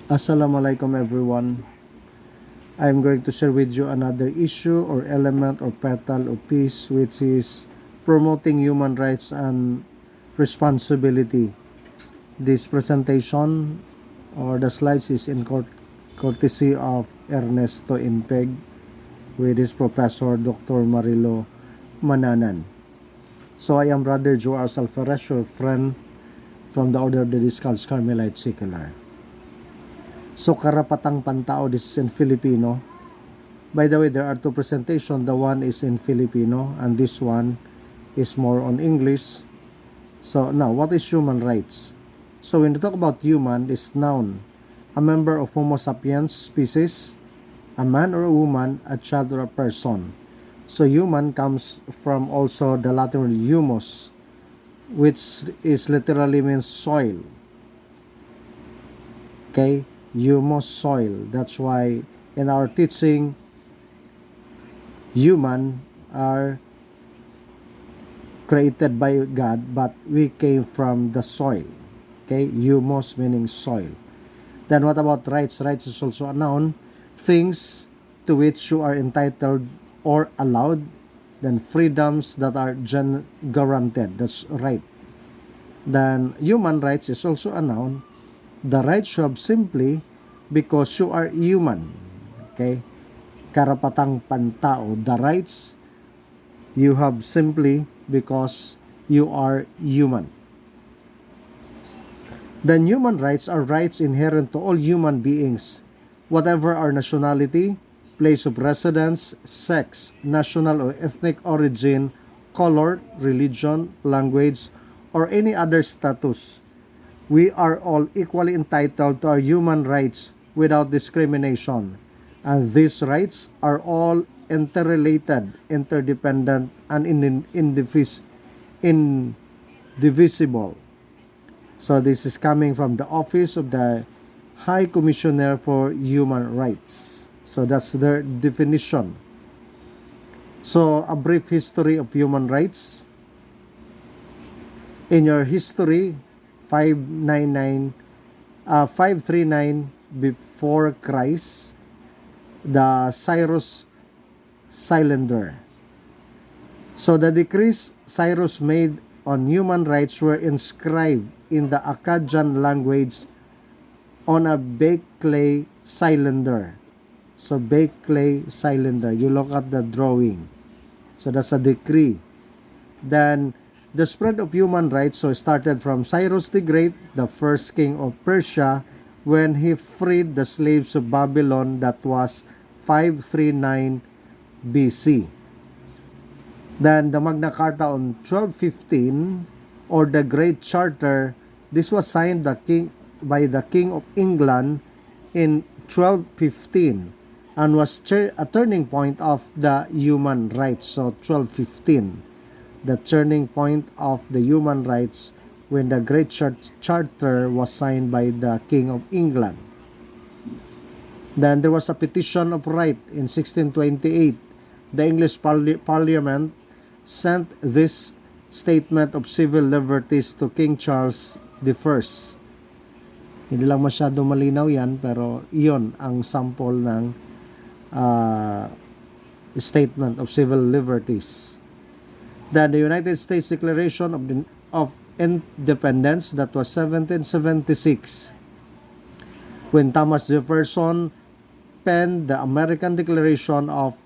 Assalamualaikum everyone. I'm going to share with you another issue or element or petal of peace, which is promoting human rights and responsibility. This presentation or the slides is in courtesy of Ernesto Impeg with his professor Dr. Marilo Mananan. So I am Brother JoArs Alferez, your friend from the Order of the Discalced Carmelite Secular. So karapatang pantao, this is in Filipino. By the way, there are two presentations. The one is in Filipino and this one is more on English. So now, what is human rights? So when we talk about human, is noun, a member of Homo sapiens species, a man or a woman, a child or a person. So human comes from also the Latin word humus, which is literally means soil. Okay? Humus, soil. That's why in our teaching, human are created by God, but we came from the soil. Okay, humus meaning soil. Then what about rights? Rights is also a noun. Things to which you are entitled or allowed. Then freedoms that are guaranteed. That's right. Then human rights is also a noun. The rights you have simply because you are human. Okay? Karapatang pantao. The rights you have simply because you are human. Then human rights are rights inherent to all human beings, whatever our nationality, place of residence, sex, national or ethnic origin, color, religion, language, or any other status. We are all equally entitled to our human rights without discrimination. And these rights are all interrelated, interdependent, and indivisible. So this is coming from the Office of the High Commissioner for Human Rights. So that's their definition. So a brief history of human rights. In your history, 539 before Christ, the Cyrus Cylinder. So the decrees Cyrus made on human rights were inscribed in the Akkadian language on a baked clay cylinder. So baked clay cylinder. You look at the drawing. So that's a decree. Then the spread of human rights started from Cyrus the Great, the first king of Persia, when he freed the slaves of Babylon. That was 539 BC. Then the Magna Carta on 1215 or the Great Charter, this was signed by the King of England in 1215 and was a turning point of the human rights. So 1215, the turning point of the human rights when the Great Charter was signed by the King of England. Then there was a petition of right in 1628. The English Parliament sent this statement of civil liberties to King Charles I. Hindi lang masyado malinaw yan, pero iyon ang sample ng statement of civil liberties. Then the United States Declaration of Independence, that was 1776, when Thomas Jefferson penned the American Declaration of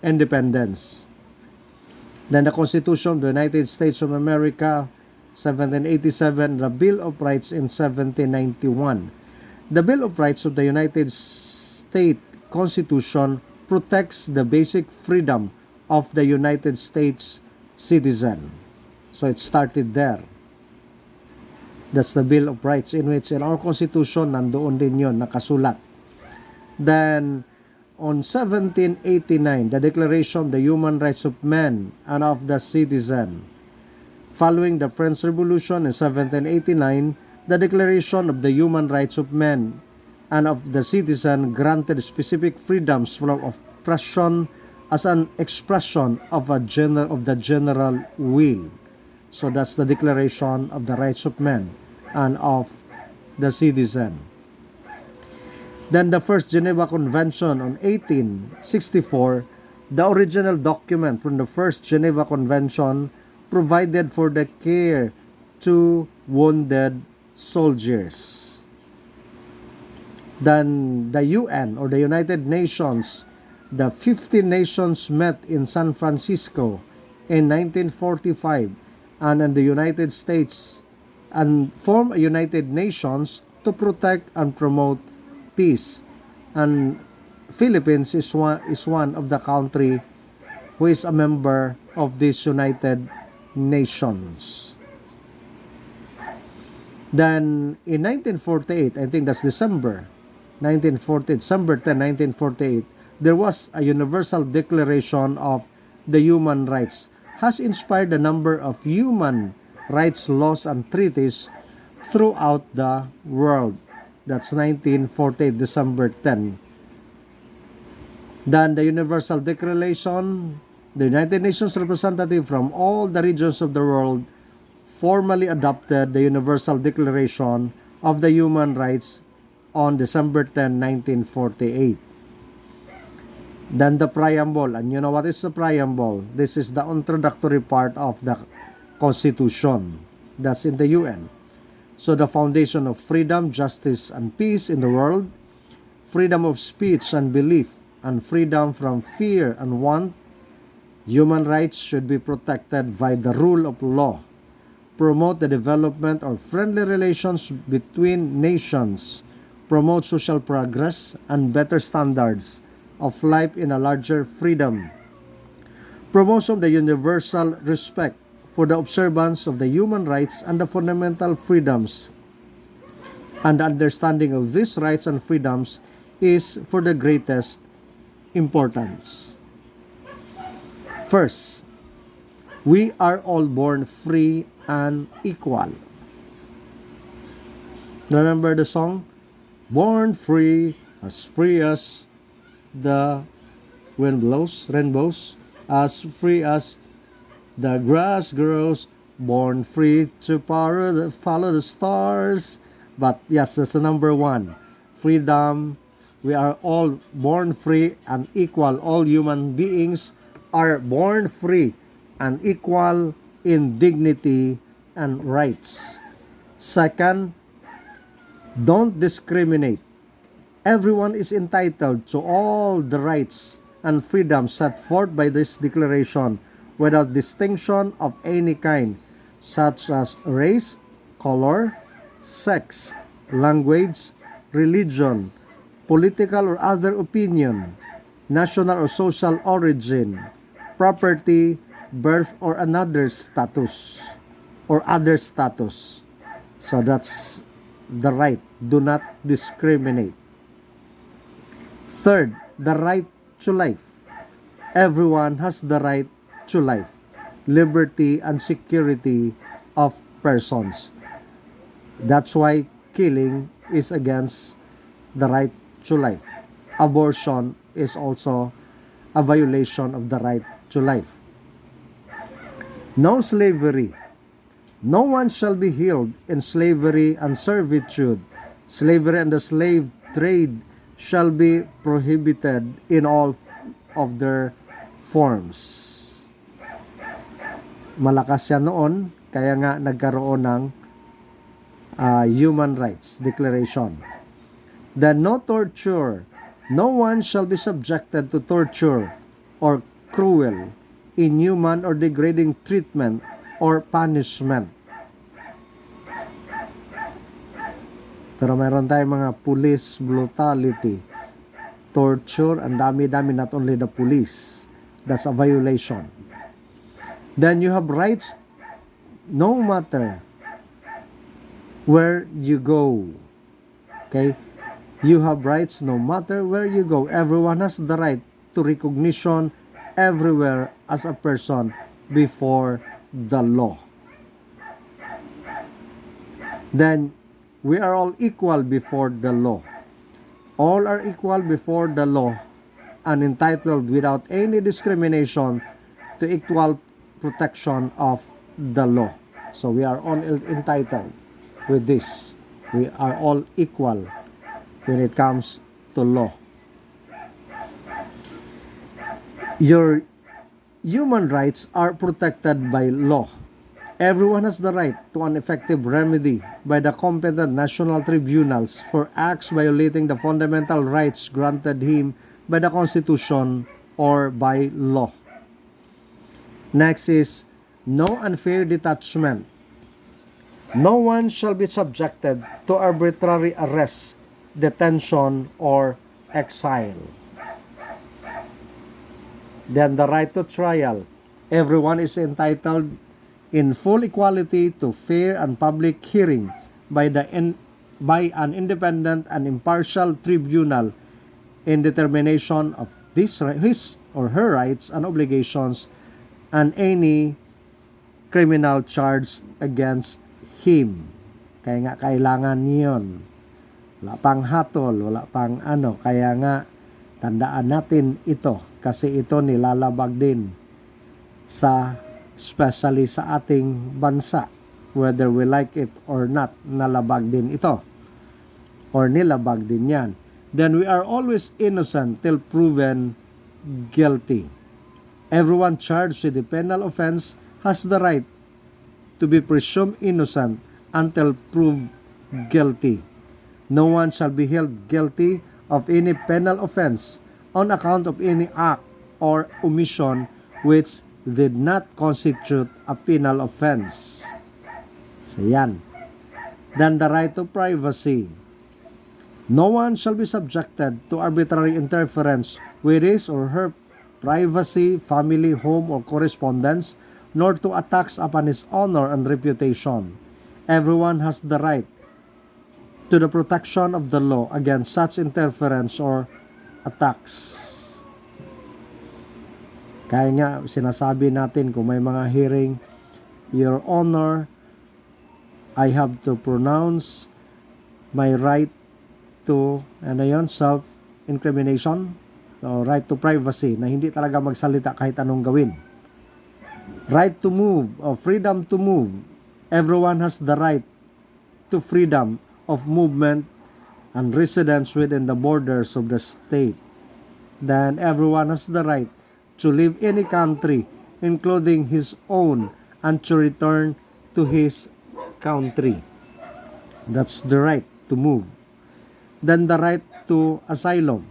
Independence. Then the Constitution of the United States of America, 1787, the Bill of Rights in 1791. The Bill of Rights of the United States Constitution protects the basic freedom of the United States citizen. So it started there. That's the Bill of Rights, in which in our Constitution, nandoon din yun, nakasulat. Then, on 1789, the Declaration of the Human Rights of Man and of the Citizen. Following the French Revolution in 1789, the Declaration of the Human Rights of Man and of the Citizen granted specific freedoms from oppression as an expression of the general will. So that's the Declaration of the Rights of Man and of the Citizen. Then the first Geneva Convention on 1864, the original document from the first Geneva Convention provided for the care to wounded soldiers. Then the UN or the United Nations, the 50 nations met in San Francisco in 1945 and in the United States and formed a United Nations to protect and promote peace. And Philippines is one of the country who is a member of this United Nations. Then in 1948, I think that's December 10, 1948, there was a Universal Declaration of the Human Rights, has inspired a number of human rights laws and treaties throughout the world. That's 1948, December 10. Then the Universal Declaration, the United Nations representative from all the regions of the world formally adopted the Universal Declaration of the Human Rights on December 10, 1948. Then the preamble, and you know what is the preamble? This is the introductory part of the Constitution. That's in the UN. So the foundation of freedom, justice, and peace in the world, freedom of speech and belief, and freedom from fear and want. Human rights should be protected by the rule of law. Promote the development of friendly relations between nations. Promote social progress and better standards of life in a larger freedom. Promotion of the universal respect for the observance of the human rights and the fundamental freedoms. And the understanding of these rights and freedoms is for the greatest importance. First, we are all born free and equal. Remember the song? Born free as the wind blows, rainbows, as free as the grass grows, born free to follow the stars. But yes, that's the number one. Freedom. We are all born free and equal. All human beings are born free and equal in dignity and rights. Second, don't discriminate. Everyone is entitled to all the rights and freedoms set forth by this declaration without distinction of any kind, such as race, color, sex, language, religion, political or other opinion, national or social origin, property, birth, or another status, or other status. So that's the right. Do not discriminate. Third, the right to life. Everyone has the right to life, liberty, and security of persons. That's why killing is against the right to life. Abortion is also a violation of the right to life. No slavery. No one shall be held in slavery and servitude. Slavery and the slave trade shall be prohibited in all of their forms. Malakas yan noon, kaya nga nagkaroon ng Human Rights Declaration. Then no torture. No one shall be subjected to torture or cruel, inhuman, or degrading treatment or punishment. Pero mayroon tayong mga police brutality, torture, and dami-dami, not only the police. That's a violation. Then you have rights no matter where you go. Okay? You have rights no matter where you go. Everyone has the right to recognition everywhere as a person before the law. Then, we are all equal before the law. All are equal before the law and entitled without any discrimination to equal protection of the law. So we are all entitled with this. We are all equal when it comes to law. Your human rights are protected by law. Everyone has the right to an effective remedy by the competent national tribunals for acts violating the fundamental rights granted him by the Constitution or by law. Next is no unfair detachment. No one shall be subjected to arbitrary arrest, detention, or exile. Then the right to trial. Everyone is entitled in full equality to fair and public hearing by an independent and impartial tribunal in determination of his or her rights and obligations and any criminal charge against him. Kaya nga kailangan niyon. Wala pang hatol, wala pang ano. Kaya nga tandaan natin ito kasi ito nilalabag din especially sa ating bansa, whether we like it or not, nalabag din ito or nilabag din yan. Then we are always innocent till proven guilty. Everyone charged with a penal offense has the right to be presumed innocent until proved guilty. No one shall be held guilty of any penal offense on account of any act or omission which did not constitute a penal offense. So yan. Then the right to privacy. No one shall be subjected to arbitrary interference with his or her privacy, family, home, or correspondence, nor to attacks upon his honor and reputation. Everyone has the right to the protection of the law against such interference or attacks. Kaya nga, sinasabi natin kung may mga hearing, Your Honor, I have to pronounce my right to, self-incrimination, o right to privacy, na hindi talaga magsalita kahit anong gawin. Right to move, or freedom to move. Everyone has the right to freedom of movement and residence within the borders of the state. Then everyone has the right to leave any country, including his own, and to return to his country. That's the right to move. Then the right to asylum.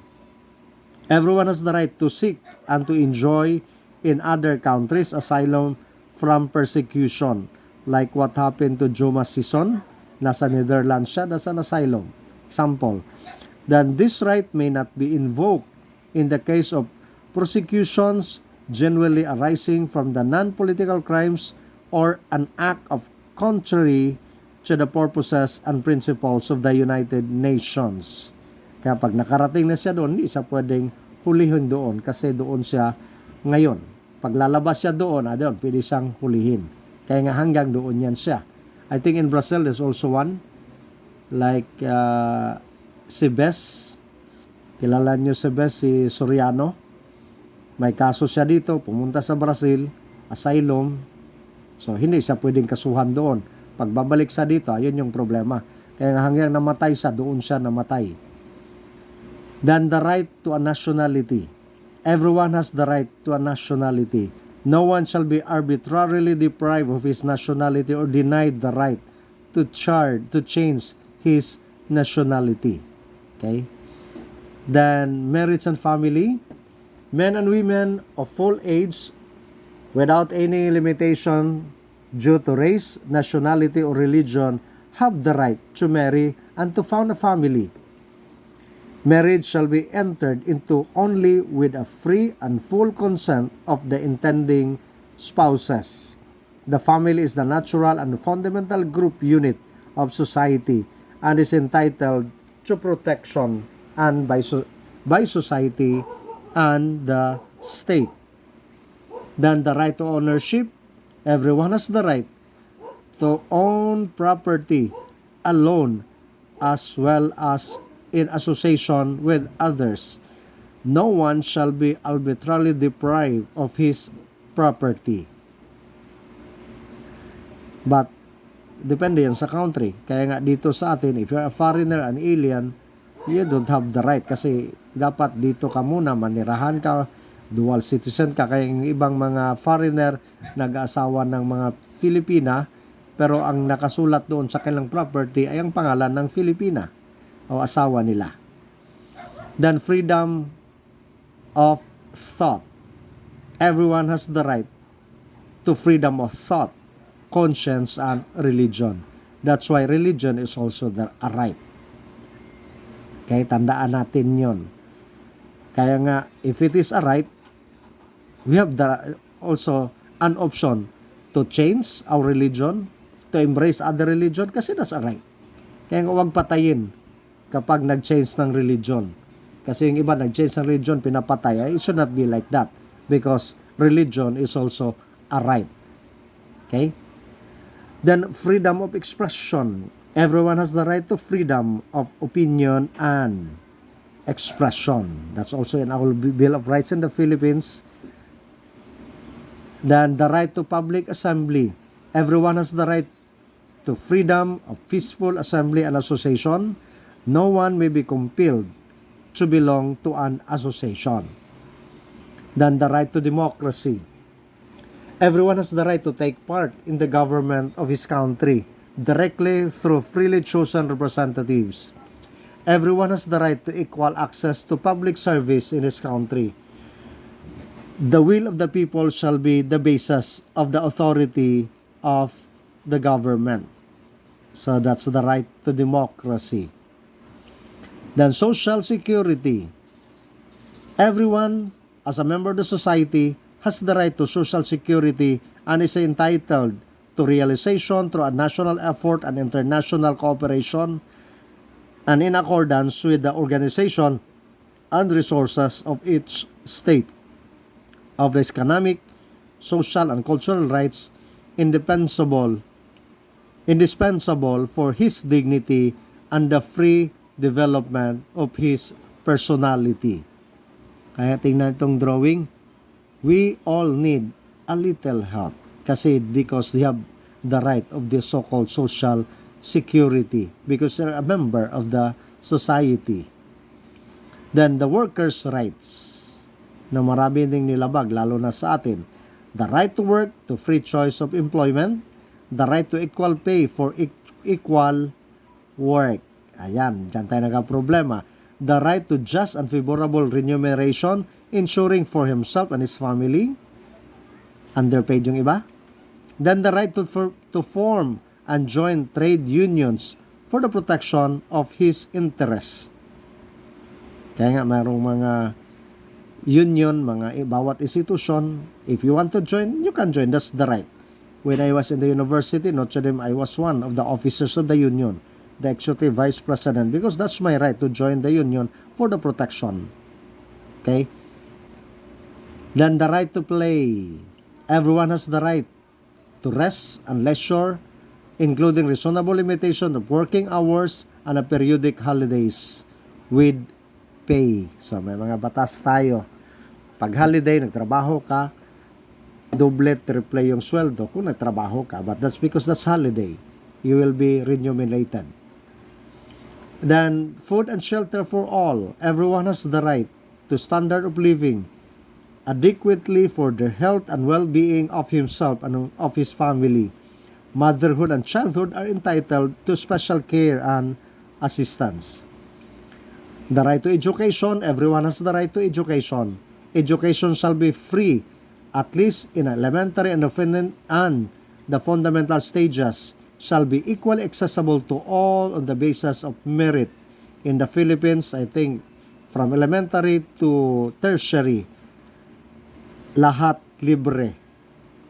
Everyone has the right to seek and to enjoy in other countries asylum from persecution. Like what happened to JoArs Sison, nasa Netherlands siya, that's an asylum. Example. Then this right may not be invoked in the case of prosecutions generally arising from the non-political crimes or an act of contrary to the purposes and principles of the United Nations. Kaya pag nakarating na siya doon, hindi siya pwedeng hulihin doon kasi doon siya ngayon. Pag lalabas siya doon, doon, pwede siyang hulihin. Kaya nga hanggang doon yan siya. I think in Brazil, there's also one, like si Bes. Kilala nyo si Bes, si Soriano. May kaso siya dito, pumunta sa Brazil, asylum. So, hindi siya pwedeng kasuhan doon. Pag babalik siya dito, ayun yung problema. Kaya hanggang namatay siya, doon siya namatay. Then the right to a nationality. Everyone has the right to a nationality. No one shall be arbitrarily deprived of his nationality or denied the right to change his nationality. Okay? Then marriage and family. Men and women of full age without any limitation due to race, nationality, or religion have the right to marry and to found a family. Marriage shall be entered into only with a free and full consent of the intending spouses. The family is the natural and fundamental group unit of society and is entitled to protection and by society and the state. Then the right to ownership. Everyone has the right to own property alone as well as in association with others. No one shall be arbitrarily deprived of his property. But depende yan sa country. Kaya nga dito sa atin, if you're a foreigner, an alien, You don't have the right kasi dapat dito ka muna, manirahan ka, dual citizen ka. Kaya yung ibang mga foreigner nag-aasawa ng mga Filipina, pero ang nakasulat doon sa kanilang property ay ang pangalan ng Filipina o asawa nila. Then freedom of thought. Everyone has the right to freedom of thought, conscience, and religion. That's why religion is also a right. Kaya tandaan natin yon. Kaya nga, if it is a right, we have also an option to change our religion, to embrace other religion, kasi that's a right. Kaya nga, huwag patayin kapag nag-change ng religion. Kasi yung iba nag-change ng religion, pinapatay. It should not be like that. Because religion is also a right. Okay? Then, freedom of expression. Everyone has the right to freedom of opinion and expression. That's also in our Bill of Rights in the Philippines. Then, the right to public assembly. Everyone has the right to freedom of peaceful assembly and association. No one may be compelled to belong to an association. Then, the right to democracy. Everyone has the right to take part in the government of his country directly through freely chosen representatives. Everyone has the right to equal access to public service in his country. The will of the people shall be the basis of the authority of the government. So that's the right to democracy. Then social security. Everyone, as a member of the society, has the right to social security and is entitled to realization through a national effort and international cooperation and in accordance with the organization and resources of each state of the economic, social, and cultural rights indispensable for his dignity and the free development of his personality. Kaya tingnan itong drawing, we all need a little help. Kasi because they have the right of the so-called social security because they're a member of the society. Then the workers' rights na marami ding nilabag lalo na sa atin. The right to work, to free choice of employment, the right to equal pay for equal work. Ayan, dyan tayo nagka-problema. The right to just and favorable remuneration, ensuring for himself and his family. Underpaid yung iba. Then the right to form and join trade unions for the protection of his interest. Kaya nga mayroong mga union, mga bawat institution, if you want to join, you can join. That's the right. When I was in the university, Notre Dame, I was one of the officers of the union, the executive vice president, because that's my right to join the union for the protection. Okay? Then the right to play. Everyone has the right to rest and leisure, including reasonable limitation of working hours and a periodic holidays with pay. So may mga batas tayo. Pag holiday, nagtrabaho ka, doble, triple yung sweldo kung nagtrabaho ka. But that's because that's holiday. You will be remunerated. Then, food and shelter for all. Everyone has the right to standard of living adequately for the health and well-being of himself and of his family. Motherhood and childhood are entitled to special care and assistance. The right to education. Everyone has the right to education. Education shall be free, at least in elementary and the fundamental stages shall be equally accessible to all on the basis of merit. In the Philippines, I think, from elementary to tertiary, lahat libre.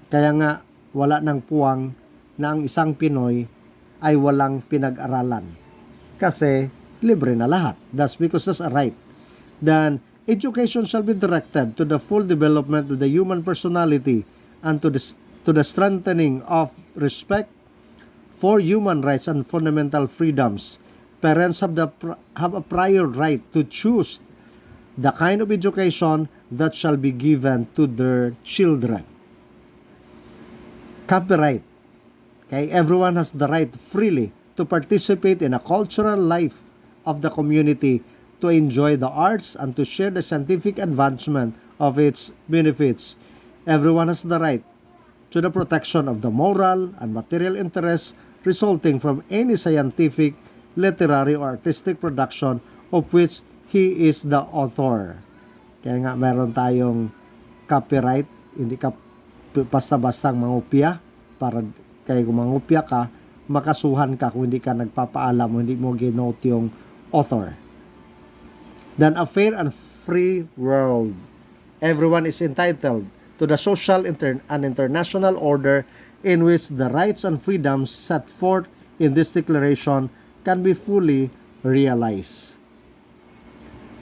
Kaya nga, wala nang puwang na ang isang Pinoy ay walang pinag-aralan. Kasi, libre na lahat. That's because that's a right. Then, education shall be directed to the full development of the human personality and to the strengthening of respect for human rights and fundamental freedoms. Parents have a prior right to choose the kind of education that shall be given to their children. Copyright. Okay, everyone has the right freely to participate in a cultural life of the community to enjoy the arts and to share the scientific advancement of its benefits. Everyone has the right to the protection of the moral and material interests resulting from any scientific, literary, or artistic production of which he is the author. Kaya nga meron tayong copyright, hindi ka basta-bastang mangupya para kaya kung mangupya ka, makasuhan ka kung hindi ka nagpapaalam o hindi mo ginote yung author. Then a fair and free world. Everyone is entitled to the social and international order in which the rights and freedoms set forth in this declaration can be fully realized.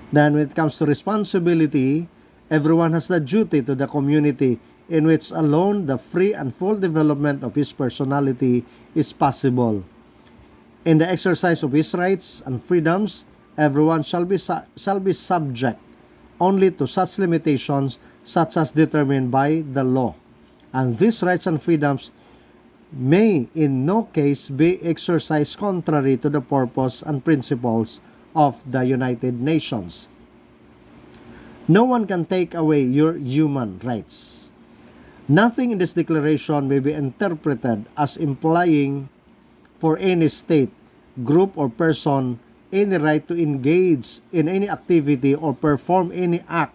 Then when it comes to responsibility, everyone has the duty to the community in which alone the free and full development of his personality is possible. In the exercise of his rights and freedoms, everyone shall be subject only to such limitations such as determined by the law. And these rights and freedoms may in no case be exercised contrary to the purpose and principles of the United Nations. No one can take away your human rights. Nothing in this declaration may be interpreted as implying for any state, group, or person any right to engage in any activity or perform any act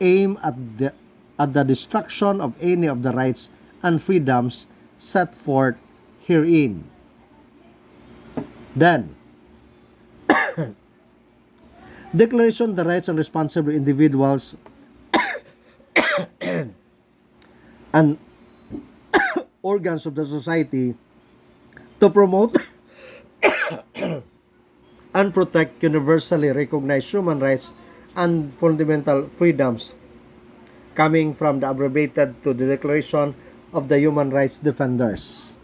aimed at the destruction of any of the rights and freedoms set forth herein. Then, Declaration of the Rights and Responsible Individuals and organs of the society to promote and protect universally recognized human rights and fundamental freedoms, coming from the abbreviated to the Declaration of the Human Rights Defenders.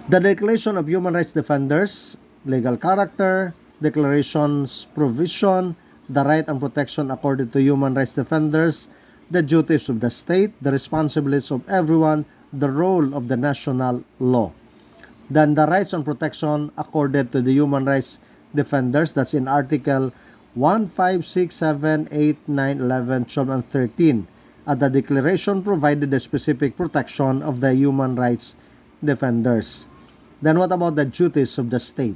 The Declaration of Human Rights Defenders, legal character, declarations provision, the right and protection accorded to human rights defenders, the duties of the state, the responsibilities of everyone, the role of the national law. Then the rights and protection accorded to the human rights defenders, that's in Article 1, 5, 6, 7, 8, 9, 11, 12, and 13. At the declaration provided the specific protection of the human rights defenders. Then what about the duties of the state?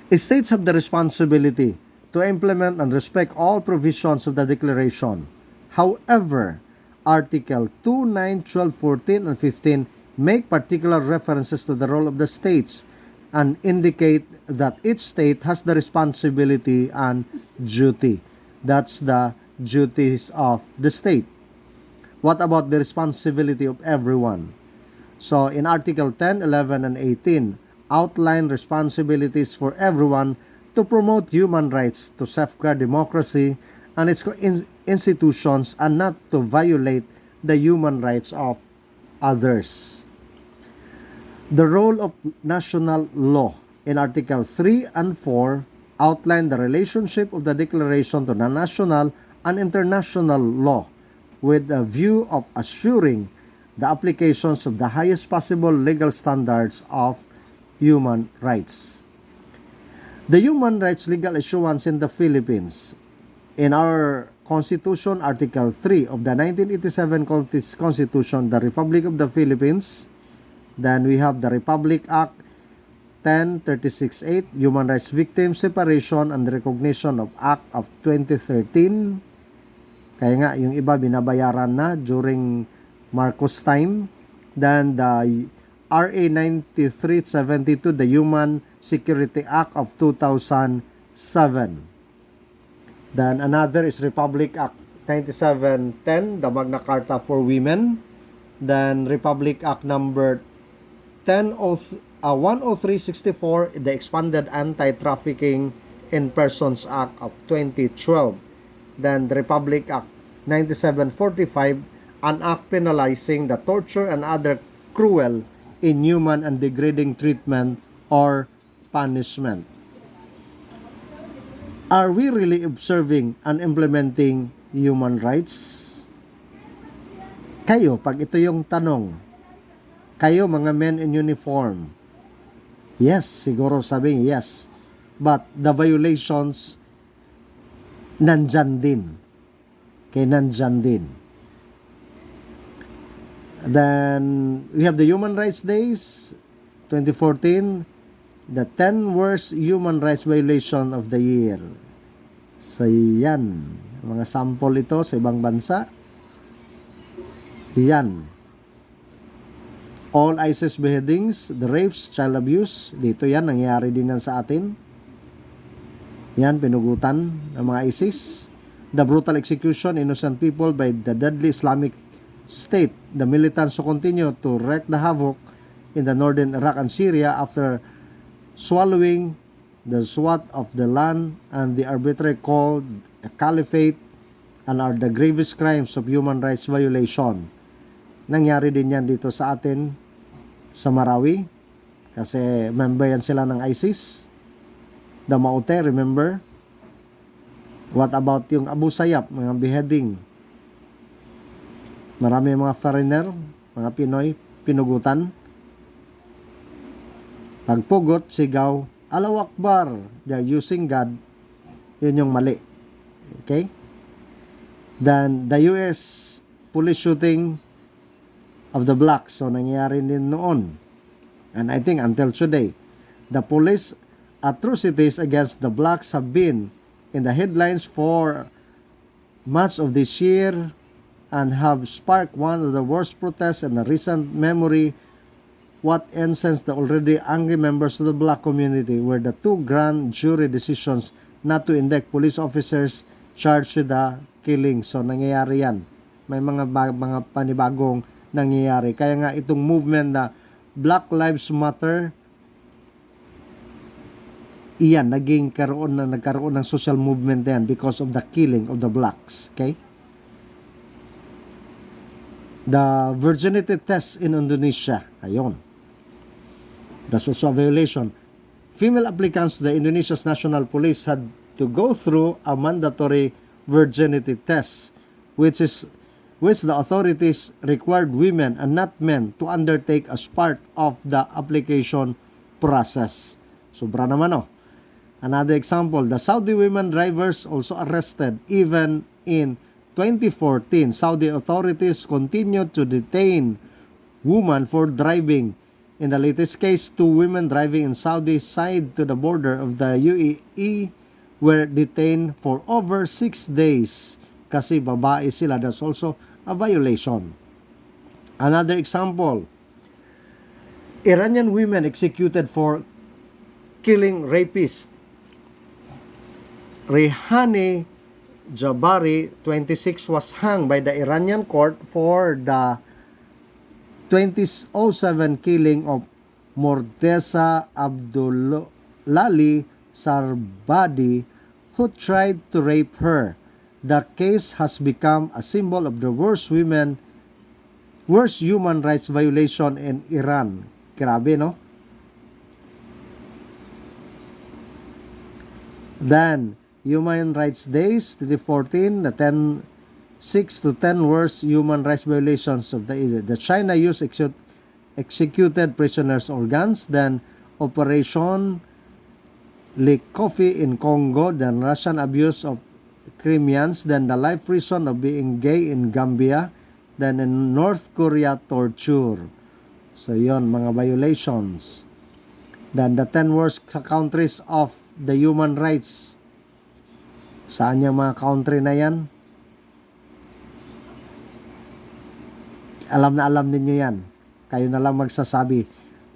States have the responsibility to implement and respect all provisions of the declaration. However, Article 2, 9, 12, 14, and 15 make particular references to the role of the states and indicate that each state has the responsibility and duty. That's the duties of the state. What about the responsibility of everyone? So in Article 10, 11, and 18, outline responsibilities for everyone to promote human rights, to safeguard democracy and its institutions, and not to violate the human rights of others. The role of national law in Article 3 and 4 outline the relationship of the declaration to the national and international law with a view of assuring the applications of the highest possible legal standards of human rights. The human rights legal issuance in the Philippines. In our Constitution, Article 3 of the 1987 Constitution, the Republic of the Philippines. Then we have the Republic Act 1036-8, Human Rights Victims Separation and Recognition of Act of 2013. Kaya nga, yung iba binabayaran na during Marcos time. Then the RA 9372, the Human Security Act of 2007. Then another is Republic Act 9710, the Magna Carta for Women. Then Republic Act number 10364, the Expanded Anti-Trafficking in Persons Act of 2012. Then the Republic Act 9745, an act penalizing the torture and other cruel, inhuman, and degrading treatment or punishment. Are we really observing and implementing human rights? Kayo, pag ito yung tanong, kayo mga men in uniform, Yes, siguro sabi yes. But the violations, nandyan din. Nandyan din. Then, we have the Human Rights Days, 2014, the 10 worst human rights violation of the year. So, yan. Mga sample ito sa ibang bansa. Yan. All ISIS beheadings, the rapes, child abuse. Dito yan, nangyayari din yan sa atin. Yan, pinugutan ng mga ISIS. The brutal execution innocent people by the deadly Islamic State. The militants who continue to wreak the havoc in the northern Iraq and Syria after swallowing the swath of the land and the arbitrary called a caliphate and are the gravest crimes of human rights violation. Nangyari din yan dito sa atin sa Marawi kasi member yan sila ng ISIS. The Maute, remember? What about yung Abu Sayyaf, mga beheading? Marami mga foreigner, mga Pinoy, pinugutan. Pagpugot, sigaw, Allahu Akbar, they're using God. Yun yung mali. Okay? Then, the US police shooting of the blacks. So, nangyayari din noon. And I think until today, the police atrocities against the blacks have been in the headlines for much of this year and have sparked one of the worst protests in the recent memory. What incensed the already angry members of the black community were the two grand jury decisions not to indict police officers charged with the killing. So, nangyayari yan. May mga panibagong nangyayari. Kaya nga itong movement na Black Lives Matter, iyan, nagkaroon ng social movement yan because of the killing of the blacks. Okay? The virginity test in Indonesia. Ayun. That's also a violation. Female applicants to the Indonesia's National Police had to go through a mandatory virginity test, which the authorities required women and not men to undertake as part of the application process. Sobra naman, oh. Another example, the Saudi women drivers also arrested. Even in 2014, Saudi authorities continued to detain women for driving. In the latest case, 2 women driving in Saudi side to the border of the UAE were detained for over 6 days kasi babae sila. That's also a violation. Another example, Iranian women executed for killing rapists. Rehane Jabari, 26, was hung by the Iranian court for the 2007 killing of Morteza Abdullali Sarbadi, who tried to rape her. The case has become a symbol of the worst human rights violation in Iran. Grabe, no? Then, Human Rights Days, 2014, the 6 to 10 worst human rights violations of the China used executed prisoners' organs, then Operation Likofi in Congo, then Russian abuse of Crimeans, then the life prison of being gay in Gambia, then in North Korea, torture. So yon, mga violations. Then the 10 worst countries of the human rights. Saan yung mga country na yan? Alam ninyo yan. Kayo na lang magsasabi.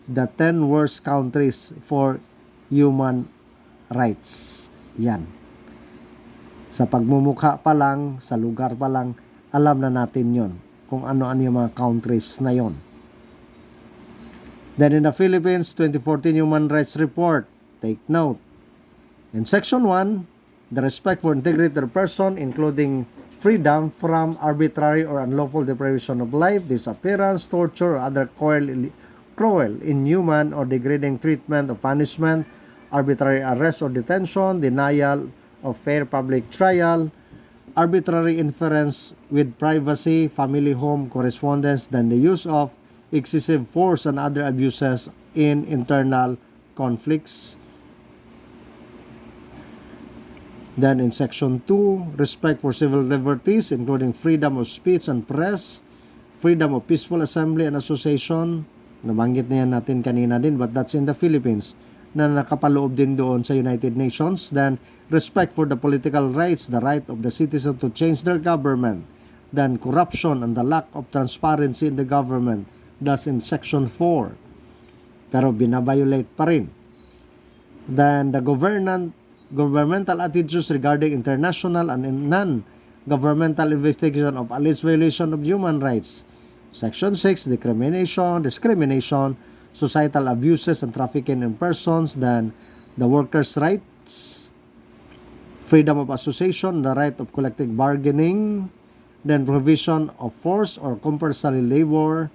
The 10 worst countries for human rights. Yan. Sa pagmumukha pa lang, sa lugar pa lang, alam na natin yon. Kung ano-ano yung mga countries na yon. Then in the Philippines, 2014 Human Rights Report. Take note. In Section 1, the respect for integrity of the person, including freedom from arbitrary or unlawful deprivation of life, disappearance, torture, or other cruel, inhuman, or degrading treatment or punishment, arbitrary arrest or detention, denial of fair public trial, arbitrary interference with privacy, family, home, correspondence, then the use of excessive force and other abuses in internal conflicts. Then in Section 2, respect for civil liberties, including freedom of speech and press, freedom of peaceful assembly and association. Nabanggit na yan natin kanina din, but that's in the Philippines, na nakapaloob din doon sa United Nations. Then, respect for the political rights, the right of the citizen to change their government. Then, corruption and the lack of transparency in the government. That's in Section 4. Pero binabiolate pa rin. Then, the governmental attitudes regarding international and non-governmental investigation of alleged violation of human rights. Section 6, discrimination, societal abuses and trafficking in persons. Then, the workers' rights, freedom of association, the right of collective bargaining. Then, provision of forced or compulsory labor.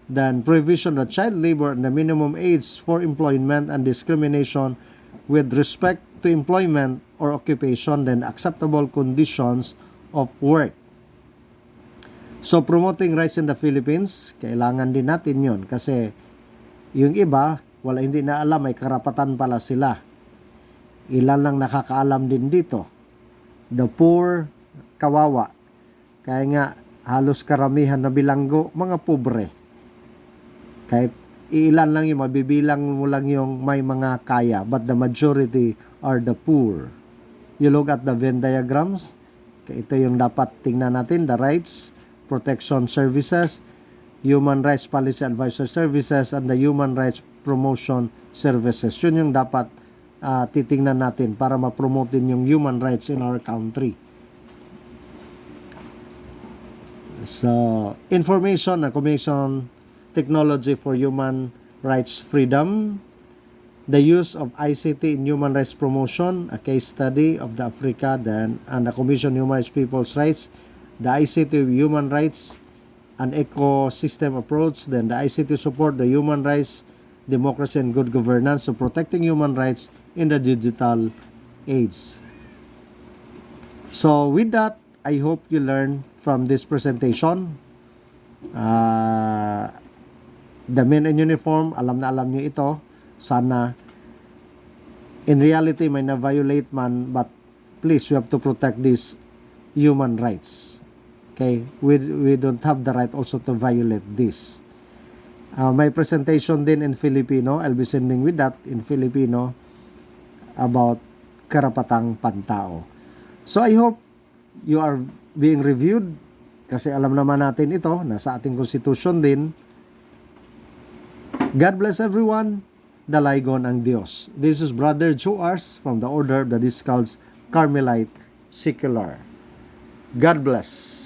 Then, prohibition of child labor and the minimum age for employment and discrimination with respect to employment or occupation. Then, acceptable conditions of work. So, promoting rights in the Philippines, kailangan din natin yun. Kasi, yung iba, hindi na alam, may karapatan pala sila. Ilan lang nakakaalam din dito. The poor, kawawa. Kaya nga, halos karamihan na bilanggo, mga pobre. Kahit ilan lang yung mabibilang mo lang yung may mga kaya, but the majority are the poor. You look at the Venn diagrams, ito yung dapat tingnan natin, the rights, protection services, human rights policy advisor services, and the human rights promotion services. Yun yung dapat titingnan natin para ma-promote din yung human rights in our country. So, information and communication technology for human rights freedom, the use of ICT in human rights promotion, a case study of the Africa and the Commission on Human Rights People's Rights, the ICT human rights and ecosystem approach, then the ICT support the human rights, democracy and good governance, so protecting human rights in the digital age. So with that, I hope you learn from this presentation. The men in uniform, alam na alam nyo ito. Sana, in reality, may na-violate man, but please, we have to protect these human rights. Okay? We don't have the right also to violate this. May presentation din in Filipino. I'll be sending with that in Filipino about karapatang pantao. So, I hope you are being reviewed kasi alam naman natin ito, nasa ating constitution din. God bless everyone. Dalaygon ang Diyos. This is Brother JoArs from the Order of the Discalced Carmelite Secular. God bless.